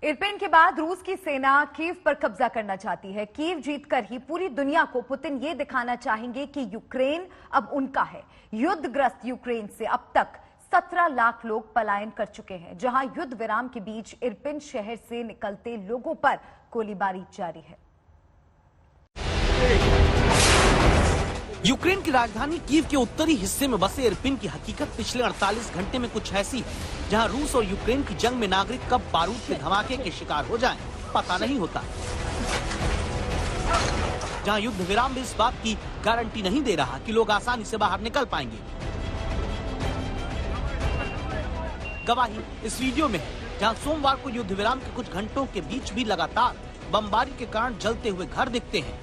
Irpin के बाद रूस की सेना कीव पर कब्जा करना चाहती है। कीव जीतकर ही पूरी दुनिया को पुतिन ये दिखाना चाहेंगे कि यूक्रेन अब उनका है। युद्धग्रस्त यूक्रेन से अब तक 17 लाख लोग पलायन कर चुके हैं, जहां युद्ध विराम के बीच इरपिन शहर से निकलते लोगों पर गोलीबारी जारी है। यूक्रेन की राजधानी कीव के उत्तरी हिस्से में बसे इरपिन की हकीकत पिछले 48 घंटे में कुछ ऐसी है जहां रूस और यूक्रेन की जंग में नागरिक कब बारूद के धमाके के शिकार हो जाएं, पता नहीं होता। जहां युद्ध विराम भी इस बात की गारंटी नहीं दे रहा कि लोग आसानी से बाहर निकल पाएंगे। गवाही इस वीडियो में है, जहां सोमवार को युद्ध विराम के कुछ घंटों के बीच भी लगातार बमबारी के कारण जलते हुए घर दिखते हैं।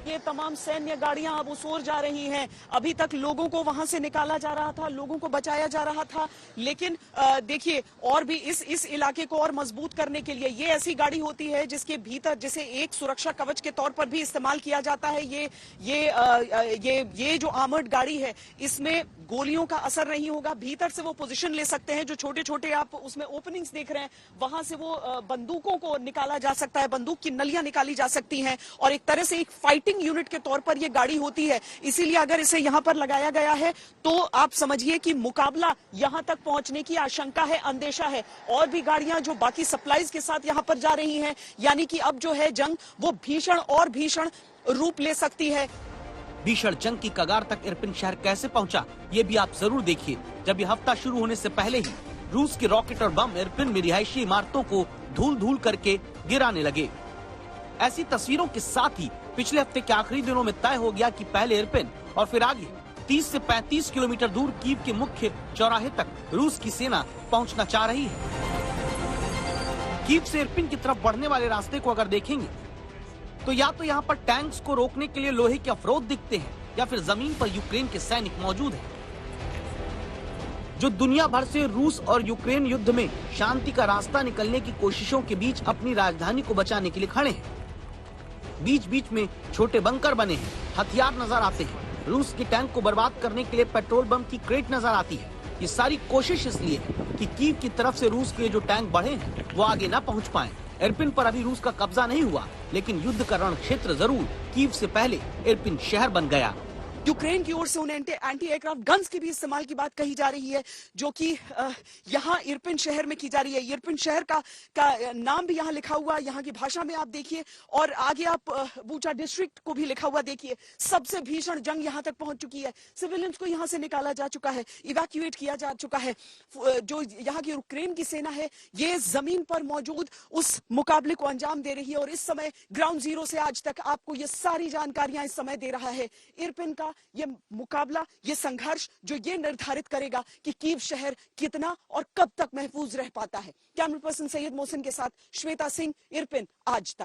ये तमाम सैन्य गाड़ियां अब उस ओर जा रही हैं। अभी तक लोगों को वहां से निकाला जा रहा था, लोगों को बचाया जा रहा था, लेकिन देखिए और भी इस इलाके को और मजबूत करने के लिए ये ऐसी गाड़ी होती है जिसके भीतर जिसे एक सुरक्षा कवच के तौर पर भी इस्तेमाल किया जाता है। ये जो आर्मर्ड गाड़ी है, इसमें गोलियों का असर नहीं होगा। भीतर से वो पोजीशन ले सकते हैं, जो छोटे छोटे आप उसमें ओपनिंग्स देख रहे हैं, वहां से वो बंदूकों को निकाला जा सकता है, बंदूक की नलियां निकाली जा सकती हैं और एक तरह से एक फाइटिंग यूनिट के तौर पर ये गाड़ी होती है। इसीलिए अगर इसे यहां पर लगाया गया है तो आप समझिए कि मुकाबला यहां तक पहुंचने की आशंका है, अंदेशा है। और भी गाड़ियां जो बाकी सप्लाईज के साथ यहां पर जा रही हैं, यानी कि अब जो है जंग वो भीषण और भीषण रूप ले सकती है। भीषण जंग की कगार तक इरपिन शहर कैसे पहुंचा, ये भी आप जरूर देखिए। जब ये हफ्ता शुरू होने से पहले ही रूस के रॉकेट और बम इरपिन में रिहायशी इमारतों को धूल धूल करके गिराने लगे। ऐसी तस्वीरों के साथ ही पिछले हफ्ते के आखिरी दिनों में तय हो गया कि पहले इरपिन और फिर आगे 30 से 35 किलोमीटर दूर कीव के मुख्य चौराहे तक रूस की सेना पहुंचना चाह रही है। कीव से इरपिन की तरफ बढ़ने वाले रास्ते को अगर देखेंगे तो या तो यहाँ पर टैंक्स को रोकने के लिए लोहे के अवरोध दिखते हैं, या फिर जमीन पर यूक्रेन के सैनिक मौजूद हैं, जो दुनिया भर से रूस और यूक्रेन युद्ध में शांति का रास्ता निकलने की कोशिशों के बीच अपनी राजधानी को बचाने के लिए खड़े हैं। बीच बीच में छोटे बंकर बने हैं, हथियार नजर आते हैं, रूस के टैंक को बर्बाद करने के लिए पेट्रोल बम की क्रेट नजर आती है। ये सारी कोशिश इसलिए है कि कीव की तरफ से रूस के जो टैंक बढ़े हैं वो आगे न पहुंच पाए। इरपिन पर अभी रूस का कब्जा नहीं हुआ, लेकिन युद्ध का रण क्षेत्र जरूर कीव से पहले इरपिन शहर बन गया। यूक्रेन की ओर से उन एंटी एयरक्राफ्ट गन्स के भी इस्तेमाल की बात कही जा रही है, जो कि यहाँ इरपिन शहर में की जा रही है। इरपिन शहर का नाम भी यहाँ लिखा हुआ, यहाँ की भाषा में आप देखिए, और आगे आप बूचा डिस्ट्रिक्ट को भी लिखा हुआ देखिए। सबसे भीषण जंग यहाँ तक पहुंच चुकी है। सिविलियंस को यहाँ से निकाला जा चुका है, इवैक्यूएट किया जा चुका है। जो यहाँ की यूक्रेन की सेना है, ये जमीन पर मौजूद उस मुकाबले को अंजाम दे रही है और इस समय ग्राउंड जीरो से आज तक आपको ये सारी जानकारियां इस समय दे रहा है। इरपिन का ये मुकाबला, ये संघर्ष जो ये निर्धारित करेगा कि कीव शहर कितना और कब तक महफूज रह पाता है। कैमरा पर्सन सैयद मोहसिन के साथ श्वेता सिंह, इरपिन आज तक।